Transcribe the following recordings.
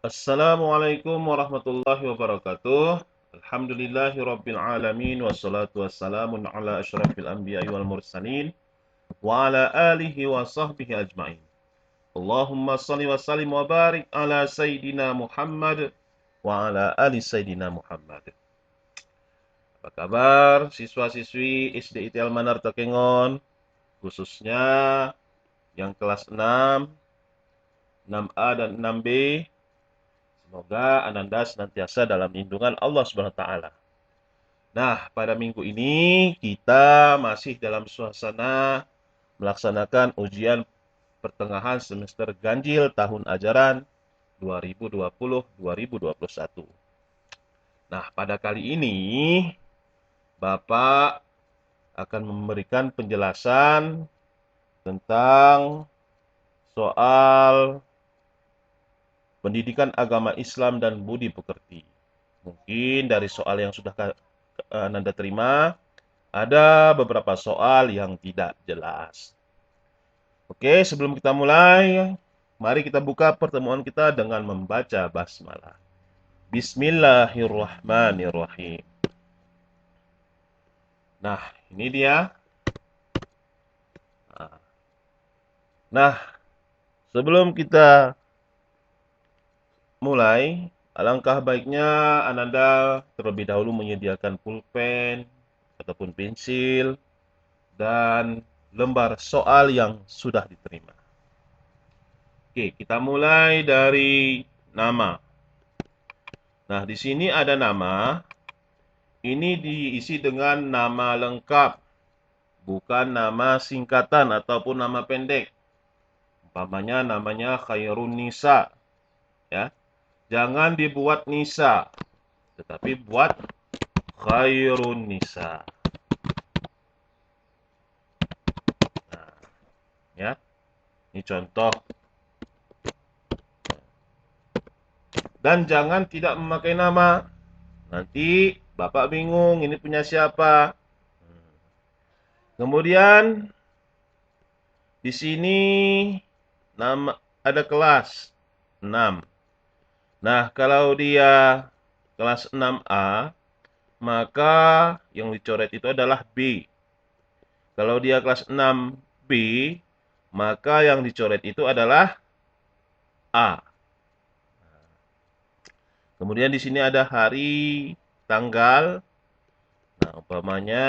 Assalamualaikum warahmatullahi wabarakatuh. Alhamdulillahi rabbil alamin wassalatu wassalamu ala asyrafil anbiya'i wal mursalin wa ala alihi wa sahbihi ajma'in. Allahumma salli wa sallim wa barik ala sayyidina Muhammad wa ala ali sayyidina Muhammad. Apa kabar siswa-siswi SD ITL Manar Tokengon, khususnya yang kelas 6, 6A dan 6B. Semoga Ananda senantiasa dalam lindungan Allah Subhanahu wa taala. Nah, pada minggu ini kita masih dalam suasana melaksanakan ujian pertengahan semester ganjil tahun ajaran 2020-2021. Nah, pada kali ini Bapak akan memberikan penjelasan tentang soal pendidikan agama Islam dan budi pekerti. Mungkin dari soal yang sudah Anda terima, ada beberapa soal yang tidak jelas. Oke, sebelum kita mulai, mari kita buka pertemuan kita dengan membaca basmalah. Bismillahirrahmanirrahim. Nah, ini dia. Nah, sebelum kita mulai, alangkah baiknya Ananda terlebih dahulu menyediakan pulpen ataupun pensil dan lembar soal yang sudah diterima. Oke, kita mulai dari nama. Nah, di sini ada nama. Ini diisi dengan nama lengkap, bukan nama singkatan ataupun nama pendek. Umpamanya namanya Khairun Nisa, ya. Jangan dibuat Nisa, tetapi buat Khairun Nisa. Nah, ya. Ini contoh. Dan jangan tidak memakai nama. Nanti Bapak bingung, ini punya siapa? Kemudian di sini nama ada kelas 6. Nah, kalau dia kelas 6A, maka yang dicoret itu adalah B. Kalau dia kelas 6B, maka yang dicoret itu adalah A. Kemudian di sini ada hari, tanggal. Nah, umpamanya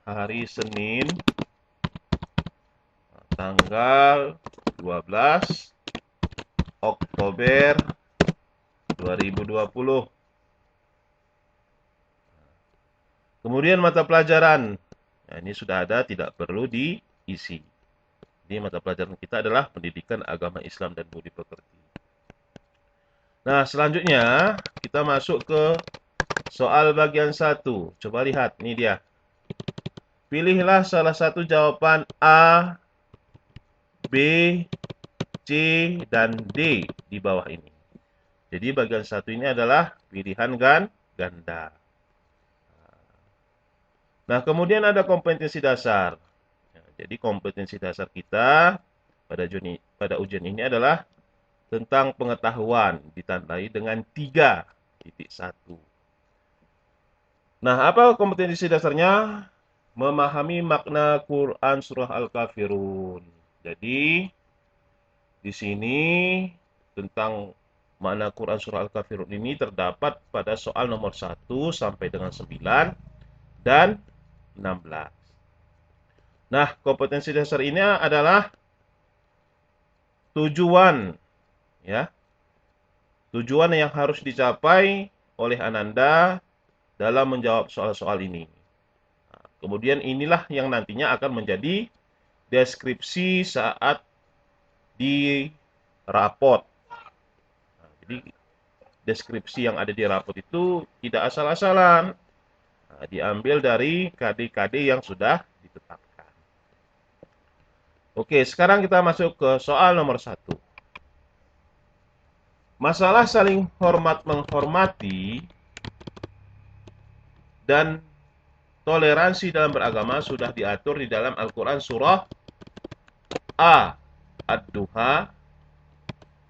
hari Senin, tanggal 12 Oktober 2020. Kemudian mata pelajaran. Nah, ini sudah ada, tidak perlu diisi. Ini mata pelajaran kita adalah pendidikan agama Islam dan budi pekerti. Nah, selanjutnya kita masuk ke soal bagian 1. Coba lihat, ini dia. Pilihlah salah satu jawaban A, B, C, dan D di bawah ini. Jadi bagian 1 ini adalah pilihan ganda. Nah, kemudian ada kompetensi dasar. Jadi kompetensi dasar kita pada ujian ini adalah tentang pengetahuan, ditandai dengan 3.1. Nah, apa kompetensi dasarnya? Memahami makna Quran surah Al-Kafirun. Jadi di sini tentang makna Quran surah Al-Kafirun ini terdapat pada soal nomor 1 sampai dengan 9 dan 16. Nah, kompetensi dasar ini adalah tujuan, ya. Tujuan yang harus dicapai oleh Ananda dalam menjawab soal-soal ini. Nah, kemudian inilah yang nantinya akan menjadi deskripsi saat di rapot. Nah, jadi deskripsi yang ada di rapot itu tidak asal-asalan. Nah, diambil dari KD-KD yang sudah ditetapkan. Oke, sekarang kita masuk ke soal nomor 1. Masalah saling hormat menghormati dan toleransi dalam beragama sudah diatur di dalam Al-Quran surah A. Ad-Duha,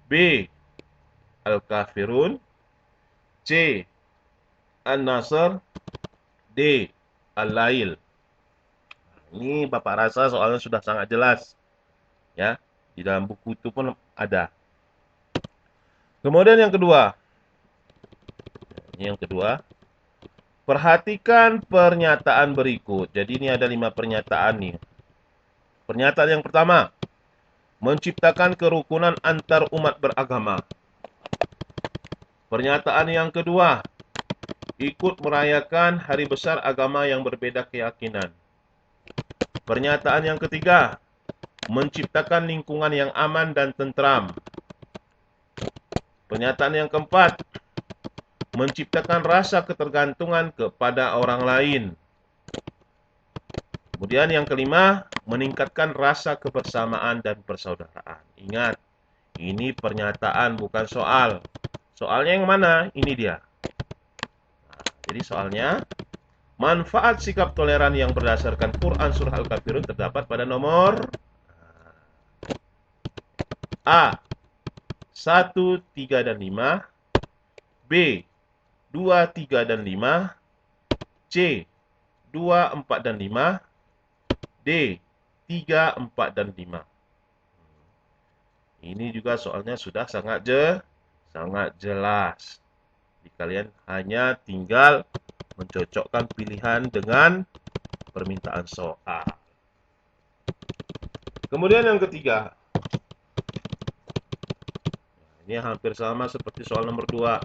B. Al-Kafirun, C. An-Nasr, D. Al-Lail. Ini Bapak rasa soalnya sudah sangat jelas. Ya, di dalam buku itu pun ada. Kemudian yang kedua. Ini yang kedua. Perhatikan pernyataan berikut. Jadi ini ada 5 pernyataan nih. Pernyataan yang pertama. Menciptakan kerukunan antar umat beragama. Pernyataan yang kedua. Ikut merayakan hari besar agama yang berbeda keyakinan. Pernyataan yang ketiga, menciptakan lingkungan yang aman dan tentram. Pernyataan yang keempat, menciptakan rasa ketergantungan kepada orang lain. Kemudian yang kelima, meningkatkan rasa kebersamaan dan persaudaraan. Ingat, ini pernyataan bukan soal. Soalnya yang mana? Ini dia. Nah, jadi soalnya, manfaat sikap toleran yang berdasarkan Quran Surah Al-Kafirun terdapat pada nomor A. 1, 3, dan 5. B. 2, 3, dan 5. C. 2, 4, dan 5. D. 3, 4, dan 5. Ini juga soalnya sudah sangat jelas. Jadi kalian hanya tinggal mencocokkan pilihan dengan permintaan soal. Kemudian yang ketiga. Ini hampir sama seperti soal nomor 2.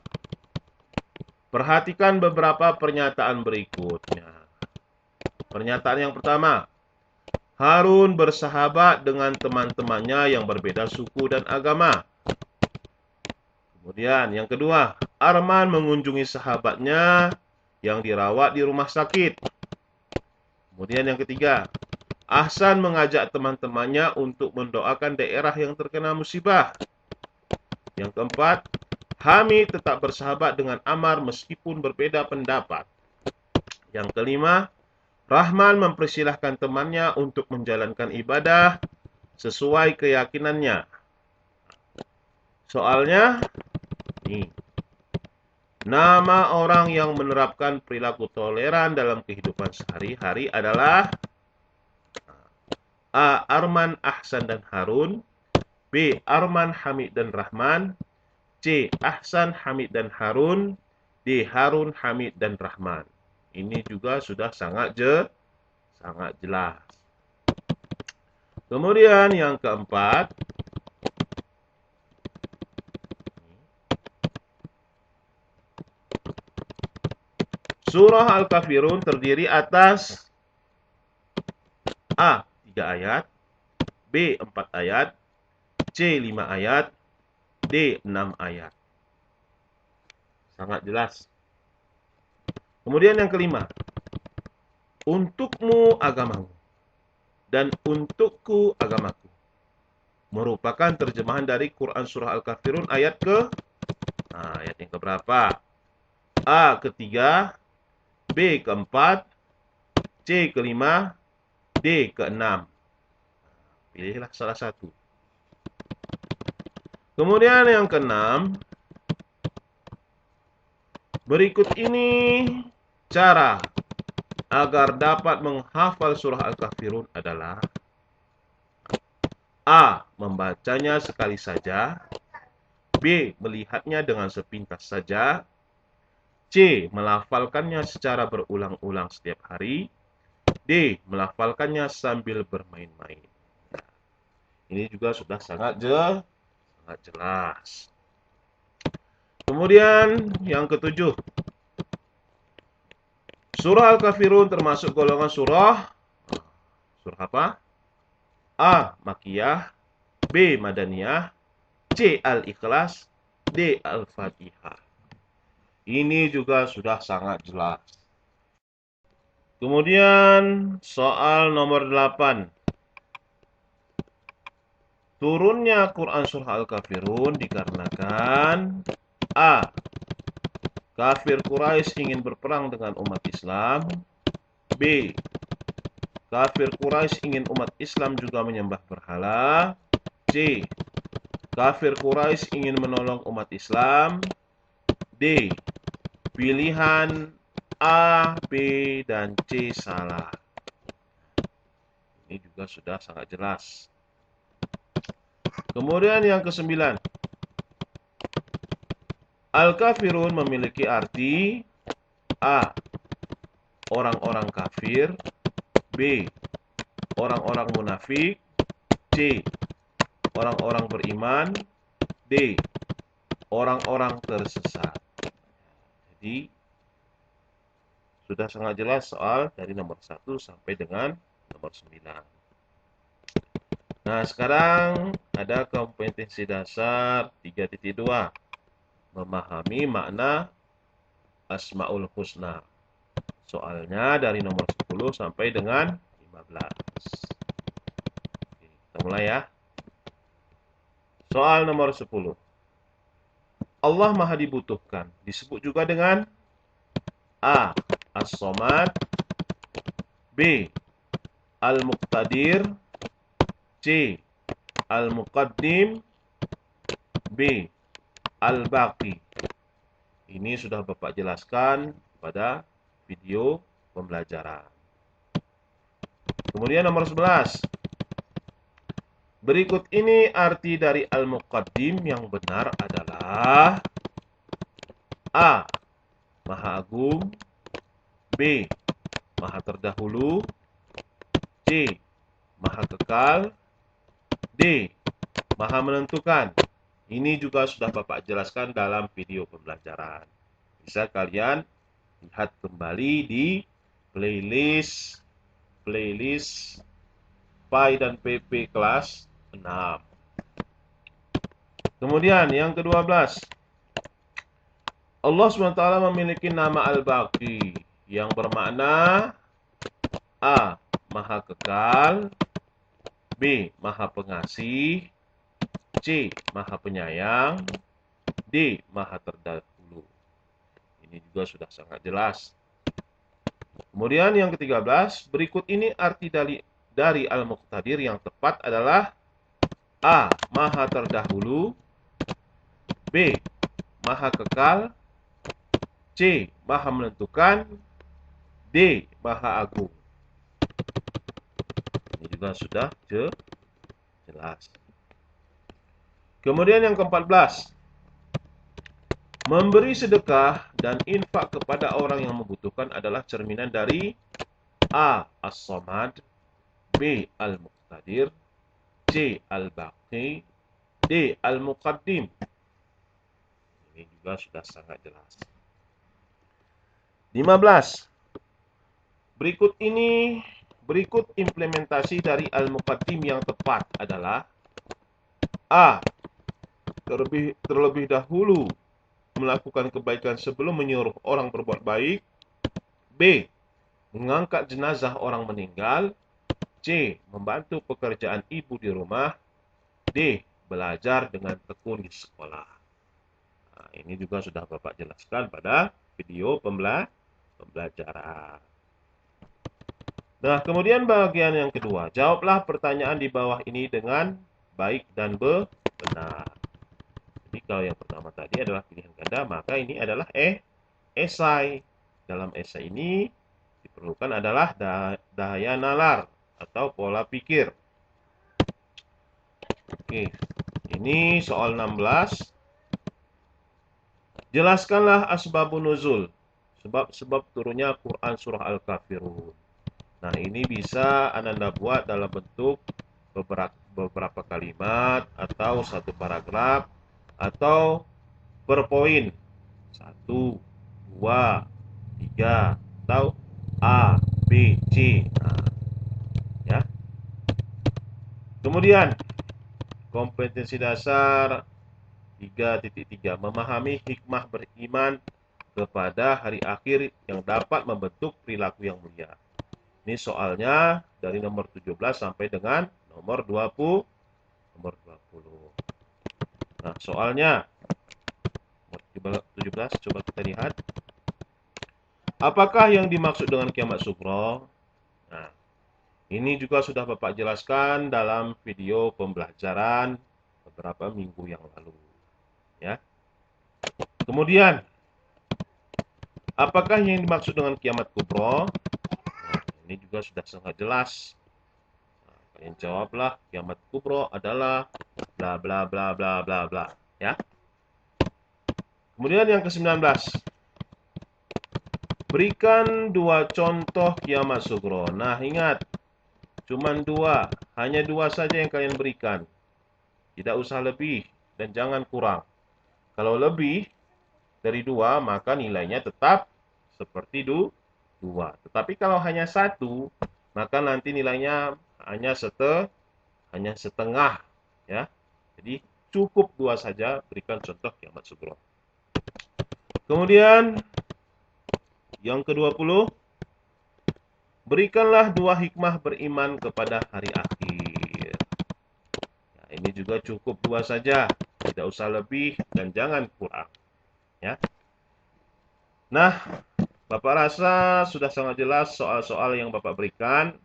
Perhatikan beberapa pernyataan berikutnya. Pernyataan yang pertama. Harun bersahabat dengan teman-temannya yang berbeda suku dan agama. Kemudian yang kedua. Arman mengunjungi sahabatnya yang dirawat di rumah sakit. Kemudian yang ketiga, Ahsan mengajak teman-temannya untuk mendoakan daerah yang terkena musibah. Yang keempat, Hamid tetap bersahabat dengan Ammar meskipun berbeda pendapat. Yang kelima, Rahman mempersilahkan temannya untuk menjalankan ibadah sesuai keyakinannya. Soalnya, nih. Nama orang yang menerapkan perilaku toleran dalam kehidupan sehari-hari adalah A. Arman, Ahsan, dan Harun. B. Arman, Hamid, dan Rahman. C. Ahsan, Hamid, dan Harun. D. Harun, Hamid, dan Rahman. Ini juga sudah sangat jelas. Kemudian yang keempat. Surah Al-Kafirun terdiri atas A. 3 ayat, B. 4 ayat, C. 5 ayat, D. 6 ayat. Sangat jelas. Kemudian yang kelima. Untukmu agamamu dan untukku agamaku. Merupakan terjemahan dari Quran Surah Al-Kafirun ayat ayat yang keberapa? A. Ketiga, B. Keempat, C. Kelima, D. Keenam. Pilihlah salah satu. Kemudian yang keenam, berikut ini cara agar dapat menghafal surah Al-Kafirun adalah A. Membacanya sekali saja, B. Melihatnya dengan sepintas saja, C. Melafalkannya secara berulang-ulang setiap hari. D. Melafalkannya sambil bermain-main. Ini juga sudah sangat jelas. Kemudian yang ketujuh. Surah Al-Kafirun termasuk golongan surah apa? A. Makkiyah, B. Madaniyah, C. Al-Ikhlas, D. Al-Fatihah. Ini juga sudah sangat jelas. Kemudian soal nomor 8. Turunnya Quran Surah Al-Kafirun dikarenakan A. Kafir Quraisy ingin berperang dengan umat Islam. B. Kafir Quraisy ingin umat Islam juga menyembah berhala. C. Kafir Quraisy ingin menolong umat Islam. D. Pilihan A, B, dan C salah. Ini juga sudah sangat jelas. Kemudian yang ke-9. Al-kafirun memiliki arti A. Orang-orang kafir. B. Orang-orang munafik. C. Orang-orang beriman. D. Orang-orang tersesat. Jadi sudah sangat jelas soal dari nomor 1 sampai dengan nomor 9. Nah, sekarang ada kompetensi dasar 3.2. Memahami makna Asmaul Husna. Soalnya dari nomor 10 sampai dengan 15. Oke, kita mulai ya. Soal nomor 10. Allah Maha dibutuhkan. Disebut juga dengan A. As-Somad. B. Al-Muqtadir. C. Al-Muqaddim. B. Al-Baqi. Ini sudah Bapak jelaskan pada video pembelajaran. Kemudian nomor 11. Berikut ini arti dari Al-Muqaddim yang benar adalah A. Maha Agung. B. Maha Terdahulu. C. Maha Kekal. D. Maha Menentukan. Ini juga sudah Bapak jelaskan dalam video pembelajaran. Bisa kalian lihat kembali di playlist PAI dan PP kelas 6. Kemudian yang ke-12. Allah SWT memiliki nama Al-Baqi yang bermakna A. Maha Kekal. B. Maha Pengasih. C. Maha Penyayang. D. Maha Terdahulu. Ini juga sudah sangat jelas. Kemudian yang ke-13. Berikut ini arti dari Al-Muqtadir yang tepat adalah A. Maha Terdahulu. B. Maha Kekal. C. Maha Menentukan. D. Maha Agung. Ini juga sudah jelas. Kemudian yang ke-14. Memberi sedekah dan infak kepada orang yang membutuhkan adalah cerminan dari A. As-Somad. B. Al-Muqtadir. C. Al-Baqi. D. Al-Muqaddim. Ini juga sudah sangat jelas. 15. Berikut implementasi dari Al-Muqaddim yang tepat adalah A. Terlebih dahulu melakukan kebaikan sebelum menyuruh orang berbuat baik. B. Mengangkat jenazah orang meninggal. C. Membantu pekerjaan ibu di rumah. D. Belajar dengan tekun di sekolah. Nah, ini juga sudah Bapak jelaskan pada video pembelajaran. Nah, kemudian bagian yang kedua. Jawablah pertanyaan di bawah ini dengan baik dan benar. Jadi kalau yang pertama tadi adalah pilihan ganda, maka ini adalah esai. Dalam esai ini diperlukan adalah daya nalar atau pola pikir. Oke, ini soal 16. Jelaskanlah asbabun nuzul, sebab turunnya Quran surah Al-Kafirun. Nah, ini bisa Anda buat dalam bentuk beberapa kalimat atau satu paragraf atau per poin. 1, 2, 3 atau A, B, C. Nah, ya. Kemudian kompetensi dasar 3.3. Memahami hikmah beriman kepada hari akhir yang dapat membentuk perilaku yang mulia. Ini soalnya dari nomor 17 sampai dengan nomor 20. Nah, soalnya nomor 17 coba kita lihat. Apakah yang dimaksud dengan kiamat sughra? Nah, ini juga sudah Bapak jelaskan dalam video pembelajaran beberapa minggu yang lalu. Ya. Kemudian, apakah yang dimaksud dengan kiamat kubro? Nah, ini juga sudah sangat jelas. Nah, kalian jawablah, kiamat kubro adalah bla bla bla bla bla bla. Ya. Kemudian yang ke-19. Berikan 2 contoh kiamat sugro. Nah, ingat, cuman 2, hanya 2 saja yang kalian berikan. Tidak usah lebih dan jangan kurang. Kalau lebih dari 2, maka nilainya tetap seperti 2. Tetapi kalau hanya 1, maka nanti nilainya hanya setengah, ya. Jadi cukup 2 saja, berikan contoh kiamat sugro. Kemudian yang ke-20, berikanlah 2 hikmah beriman kepada hari akhir. Nah, ini juga cukup 2 saja, tidak usah lebih dan jangan kurang, ya. Nah, Bapak rasa sudah sangat jelas soal-soal yang Bapak berikan.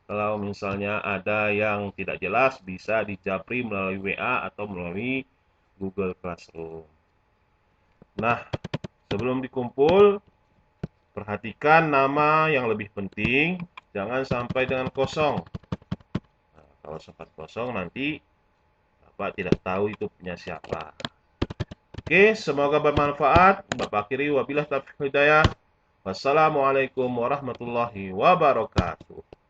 Kalau misalnya ada yang tidak jelas, bisa dijapri melalui WA atau melalui Google Classroom. Nah, sebelum dikumpul, perhatikan nama yang lebih penting, jangan sampai dengan kosong. Nah, kalau sempat kosong nanti Bapak tidak tahu itu punya siapa. Oke, semoga bermanfaat. Bapak akhiri wabillahi taufiq hidayah. Wassalamualaikum warahmatullahi wabarakatuh.